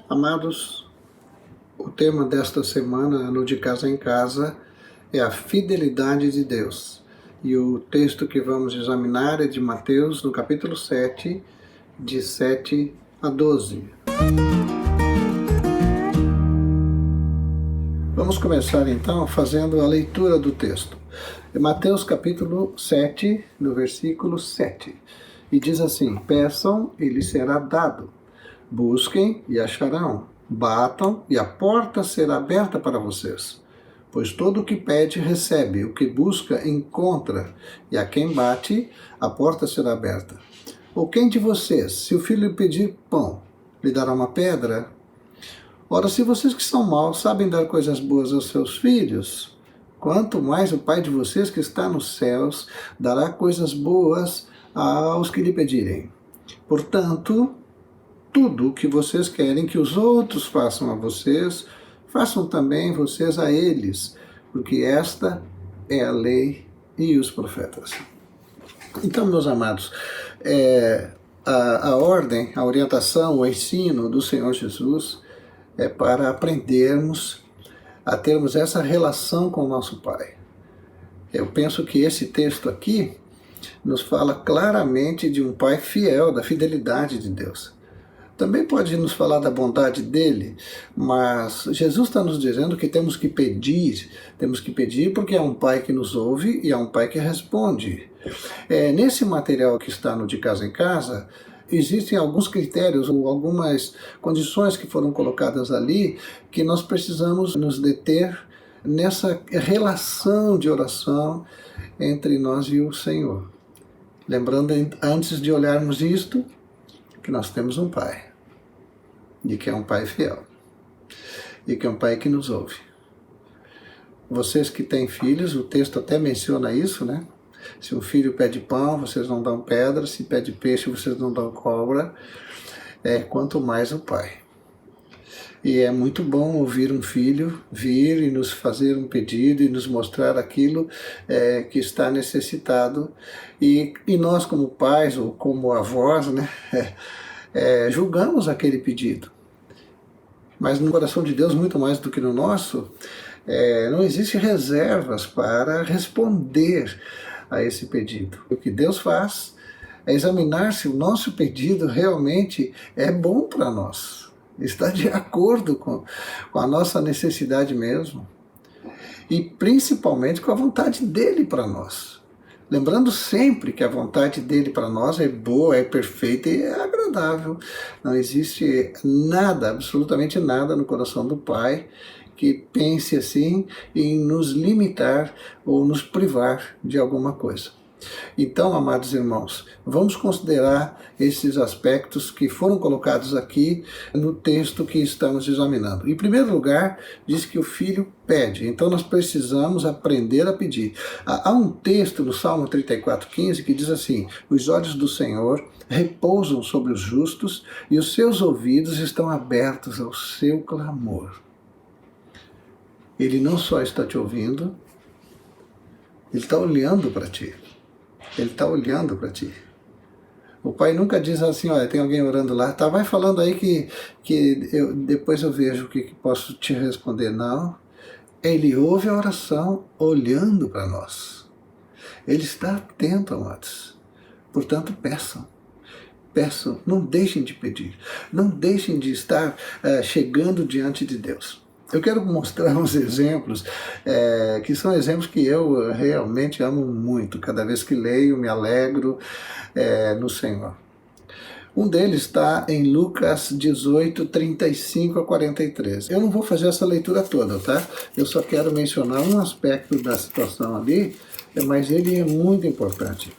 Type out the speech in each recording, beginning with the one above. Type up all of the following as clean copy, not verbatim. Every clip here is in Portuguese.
Amados, o tema desta semana no De Casa em Casa é a fidelidade de Deus. E o texto que vamos examinar é de Mateus, no capítulo 7, de 7 a 12. Vamos começar então fazendo a leitura do texto. Mateus capítulo 7, no versículo 7. E diz assim: peçam e lhes será dado. Busquem e acharão, batam e a porta será aberta para vocês. Pois todo o que pede recebe, o que busca encontra, e a quem bate, a porta será aberta. Ou quem de vocês, se o filho lhe pedir pão, lhe dará uma pedra? Ora, se vocês que são maus sabem dar coisas boas aos seus filhos, quanto mais o Pai de vocês que está nos céus dará coisas boas aos que lhe pedirem. Portanto, tudo o que vocês querem que os outros façam a vocês, façam também vocês a eles, porque esta é a lei e os profetas. Então, meus amados, a ordem, a orientação, o ensino do Senhor Jesus é para aprendermos a termos essa relação com o nosso Pai. Eu penso que esse texto aqui nos fala claramente de um Pai fiel, da fidelidade de Deus. Também pode nos falar da bondade dele, mas Jesus está nos dizendo que temos que pedir porque é um Pai que nos ouve e é um Pai que responde. Nesse material que está no De Casa em Casa, existem alguns critérios ou algumas condições que foram colocadas ali que nós precisamos nos deter nessa relação de oração entre nós e o Senhor. Lembrando, antes de olharmos isto, que nós temos um Pai, e que é um Pai fiel, e que é um Pai que nos ouve. Vocês que têm filhos, o texto até menciona isso, né? Se um filho pede pão, vocês não dão pedra, se pede peixe, vocês não dão cobra, quanto mais o Pai. E é muito bom ouvir um filho vir e nos fazer um pedido e nos mostrar aquilo que está necessitado. E nós, como pais ou como avós, né, julgamos aquele pedido. Mas no coração de Deus, muito mais do que no nosso, não existe reservas para responder a esse pedido. O que Deus faz é examinar se o nosso pedido realmente é bom para nós. Está de acordo com a nossa necessidade mesmo. E principalmente com a vontade dele para nós. Lembrando sempre que a vontade dele para nós é boa, é perfeita e é agradável. Não existe nada, absolutamente nada no coração do Pai que pense assim em nos limitar ou nos privar de alguma coisa. Então, amados irmãos, vamos considerar esses aspectos que foram colocados aqui no texto que estamos examinando. Em primeiro lugar, diz que o filho pede, então nós precisamos aprender a pedir. Há um texto no Salmo 34:15 que diz assim: os olhos do Senhor repousam sobre os justos e os seus ouvidos estão abertos ao seu clamor. Ele não só está te ouvindo, ele está olhando para ti. Ele está olhando para ti. O Pai nunca diz assim: olha, tem alguém orando lá, tá, vai falando aí que depois eu vejo o que posso te responder. Não, ele ouve a oração olhando para nós. Ele está atento, amados. Portanto, peçam. Peçam, não deixem de pedir. Não deixem de estar chegando diante de Deus. Eu quero mostrar uns exemplos, que são exemplos que eu realmente amo muito. Cada vez que leio, me alegro no Senhor. Um deles está em Lucas 18, 35 a 43. Eu não vou fazer essa leitura toda, tá? Eu só quero mencionar um aspecto da situação ali, mas ele é muito importante.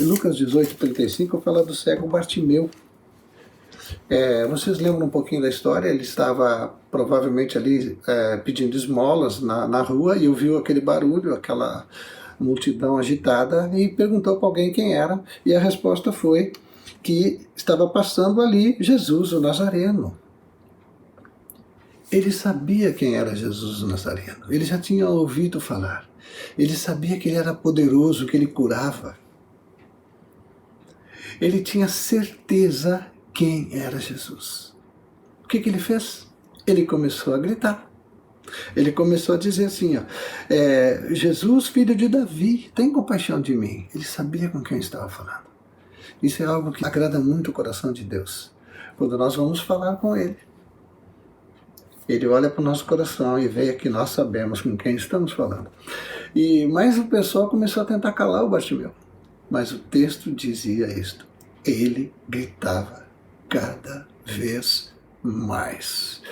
Lucas 18, 35 fala do cego Bartimeu. Vocês lembram um pouquinho da história? Ele estava provavelmente ali pedindo esmolas na rua e ouviu aquele barulho, aquela multidão agitada e perguntou para alguém quem era, e a resposta foi que estava passando ali Jesus, o Nazareno. Ele sabia quem era Jesus, o Nazareno. Ele já tinha ouvido falar. Ele sabia que ele era poderoso, que ele curava. Ele tinha certeza quem era Jesus. que ele fez? Ele começou a gritar. Ele começou a dizer assim, ó, Jesus, filho de Davi, tem compaixão de mim. Ele sabia com quem estava falando. Isso é algo que agrada muito o coração de Deus. Quando nós vamos falar com Ele, Ele olha para o nosso coração e vê que nós sabemos com quem estamos falando. Mas o pessoal começou a tentar calar o Bartimeu. Mas o texto dizia isto. Ele gritava cada vez mais.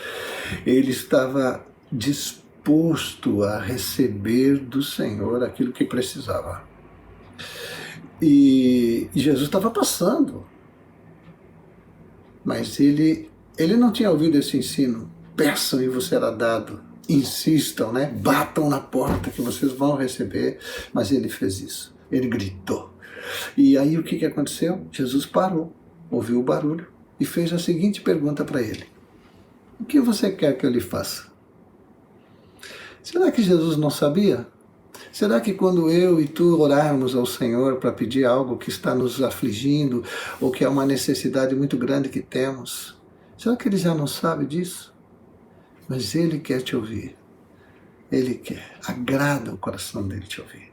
Ele estava disposto a receber do Senhor aquilo que precisava. E Jesus estava passando. Mas ele não tinha ouvido esse ensino. Peçam e vos será dado. Insistam, né? Batam na porta que vocês vão receber. Mas ele fez isso. Ele gritou. E aí o que aconteceu? Jesus parou, ouviu o barulho e fez a seguinte pergunta para ele. O que você quer que eu lhe faça? Será que Jesus não sabia? Será que quando eu e tu orarmos ao Senhor para pedir algo que está nos afligindo ou que é uma necessidade muito grande que temos, será que Ele já não sabe disso? Mas Ele quer te ouvir. Ele quer. Agrada o coração dele te ouvir.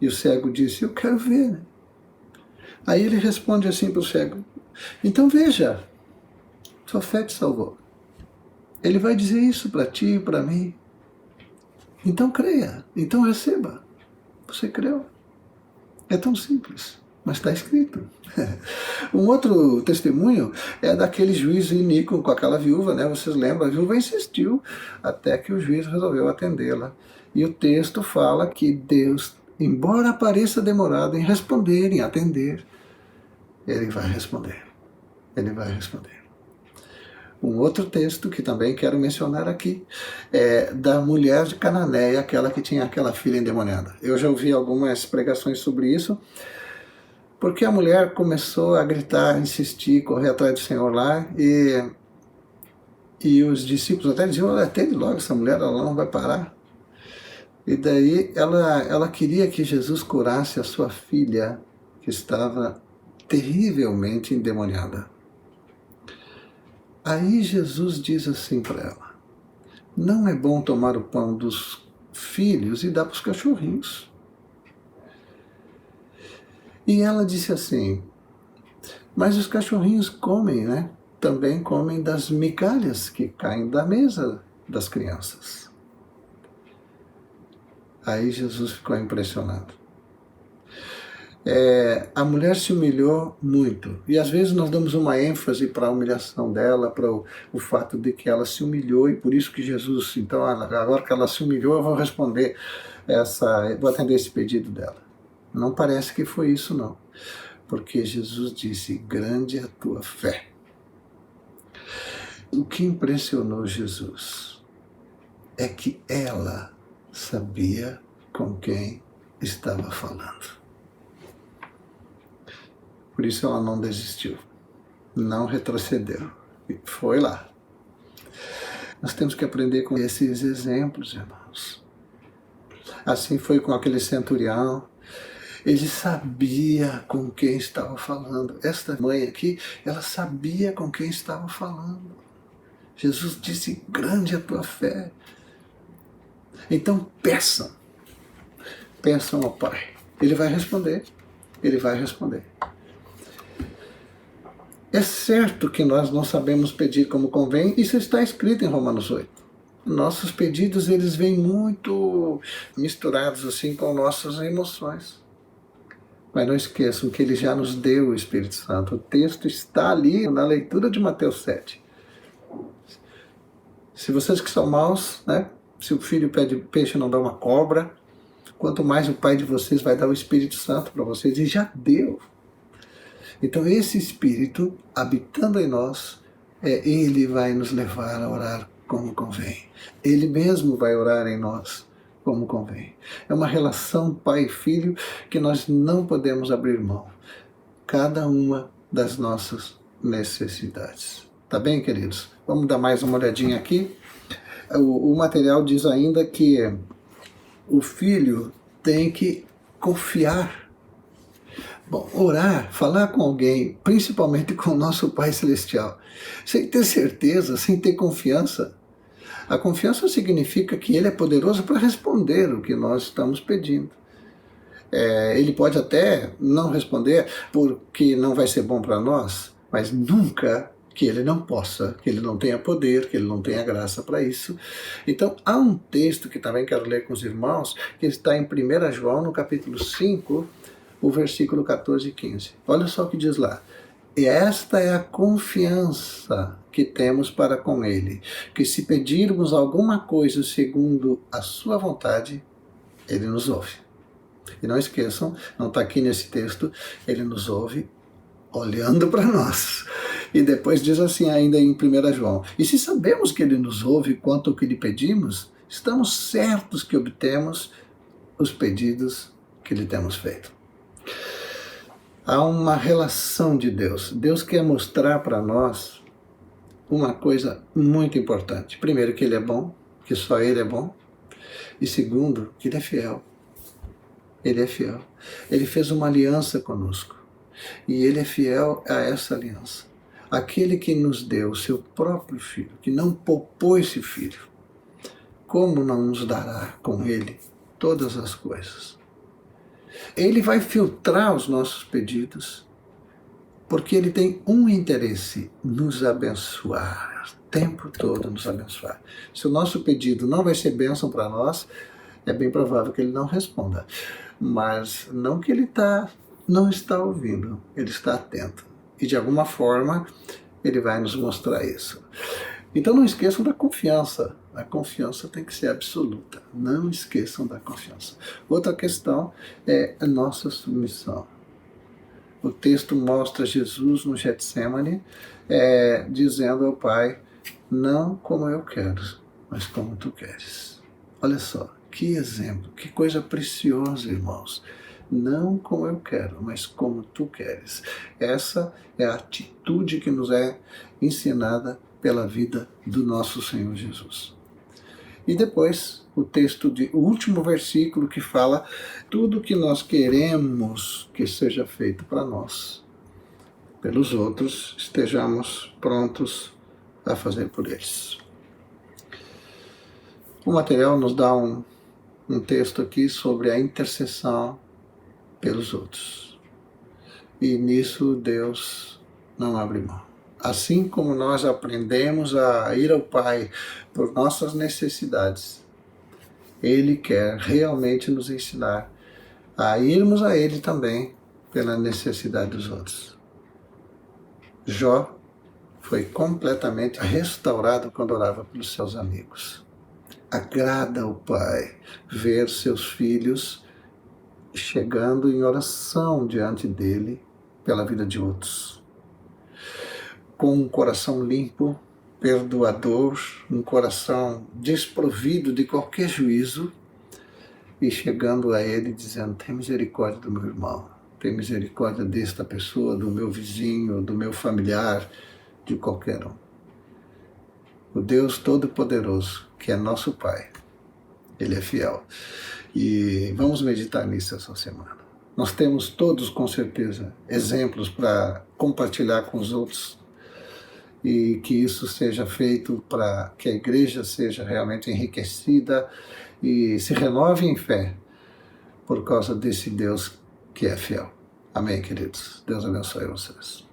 E o cego disse, eu quero ver. Aí ele responde assim para o cego, então veja, sua fé te salvou. Ele vai dizer isso para ti e para mim. Então creia, então receba. Você creu. É tão simples, mas está escrito. Um outro testemunho é daquele juiz iníquo com aquela viúva, né? Vocês lembram? A viúva insistiu até que o juiz resolveu atendê-la. E o texto fala que Deus, embora apareça demorado em responder, em atender, Ele vai responder. Ele vai responder. Um outro texto que também quero mencionar aqui é da mulher de Cananéia, aquela que tinha aquela filha endemoniada. Eu já ouvi algumas pregações sobre isso, porque a mulher começou a gritar, insistir, correr atrás do Senhor lá, e os discípulos até diziam, atende logo essa mulher, ela não vai parar. E daí ela queria que Jesus curasse a sua filha, que estava terrivelmente endemoniada. Aí Jesus diz assim para ela, não é bom tomar o pão dos filhos e dar para os cachorrinhos. E ela disse assim, mas os cachorrinhos comem, né? Também comem das migalhas que caem da mesa das crianças. Aí Jesus ficou impressionado. A mulher se humilhou muito. E às vezes nós damos uma ênfase para a humilhação dela, para o fato de que ela se humilhou, e por isso que Jesus, então agora que ela se humilhou, eu vou vou atender esse pedido dela. Não parece que foi isso não. Porque Jesus disse, grande é a tua fé. O que impressionou Jesus é que ela sabia com quem estava falando. Por isso ela não desistiu, não retrocedeu, foi lá. Nós temos que aprender com esses exemplos, irmãos. Assim foi com aquele centurião. Ele sabia com quem estava falando. Esta mãe aqui, ela sabia com quem estava falando. Jesus disse, grande é a tua fé. Então peçam ao Pai. Ele vai responder. Ele vai responder. É certo que nós não sabemos pedir como convém, isso está escrito em Romanos 8. Nossos pedidos, eles vêm muito misturados assim com nossas emoções. Mas não esqueçam que Ele já nos deu o Espírito Santo. O texto está ali na leitura de Mateus 7. Se vocês que são maus, né? Se o filho pede peixe não dá uma cobra, quanto mais o Pai de vocês vai dar o Espírito Santo para vocês, e já deu. Então esse Espírito, habitando em nós, Ele vai nos levar a orar como convém. Ele mesmo vai orar em nós como convém. É uma relação pai e filho que nós não podemos abrir mão. Cada uma das nossas necessidades. Tá bem, queridos? Vamos dar mais uma olhadinha aqui. O material diz ainda que o filho tem que confiar Bom, orar, falar com alguém, principalmente com o nosso Pai Celestial, sem ter certeza, sem ter confiança. A confiança significa que Ele é poderoso para responder o que nós estamos pedindo. Ele pode até não responder porque não vai ser bom para nós, mas nunca que Ele não possa, que Ele não tenha poder, que Ele não tenha graça para isso. Então, há um texto que também quero ler com os irmãos, que está em 1 João, no capítulo 5, o versículo 14 e 15. Olha só o que diz lá. E esta é a confiança que temos para com Ele, que se pedirmos alguma coisa segundo a sua vontade, Ele nos ouve. E não esqueçam, não está aqui nesse texto, Ele nos ouve olhando para nós. E depois diz assim ainda em 1 João, e se sabemos que Ele nos ouve quanto ao que lhe pedimos, estamos certos que obtemos os pedidos que lhe temos feito. Há uma relação de Deus. Deus quer mostrar para nós uma coisa muito importante. Primeiro, que Ele é bom, que só Ele é bom. E segundo, que Ele é fiel. Ele é fiel. Ele fez uma aliança conosco. E Ele é fiel a essa aliança. Aquele que nos deu o seu próprio Filho, que não poupou esse Filho, como não nos dará com Ele todas as coisas? Ele vai filtrar os nossos pedidos, porque Ele tem um interesse, nos abençoar, o tempo todo nos abençoar. Se o nosso pedido não vai ser bênção para nós, é bem provável que Ele não responda. Mas não que Ele não está ouvindo, Ele está atento. E de alguma forma, Ele vai nos mostrar isso. Então não esqueçam da confiança. A confiança tem que ser absoluta. Não esqueçam da confiança. Outra questão é a nossa submissão. O texto mostra Jesus no Getsemane dizendo ao Pai, não como eu quero, mas como tu queres. Olha só, que exemplo, que coisa preciosa, irmãos. Não como eu quero, mas como tu queres. Essa é a atitude que nos é ensinada pela vida do nosso Senhor Jesus. E depois o último versículo que fala tudo que nós queremos que seja feito para nós, pelos outros, estejamos prontos a fazer por eles. O material nos dá um texto aqui sobre a intercessão pelos outros. E nisso Deus não abre mão. Assim como nós aprendemos a ir ao Pai por nossas necessidades, Ele quer realmente nos ensinar a irmos a Ele também pela necessidade dos outros. Jó foi completamente restaurado quando orava pelos seus amigos. Agrada ao Pai ver seus filhos chegando em oração diante dele pela vida de outros. Com um coração limpo, perdoador, um coração desprovido de qualquer juízo, e chegando a Ele dizendo, tem misericórdia do meu irmão, tem misericórdia desta pessoa, do meu vizinho, do meu familiar, de qualquer um. O Deus Todo-Poderoso, que é nosso Pai, Ele é fiel. E vamos meditar nisso essa semana. Nós temos todos, com certeza, exemplos para compartilhar com os outros, e que isso seja feito para que a igreja seja realmente enriquecida e se renove em fé por causa desse Deus que é fiel. Amém, queridos? Deus abençoe vocês.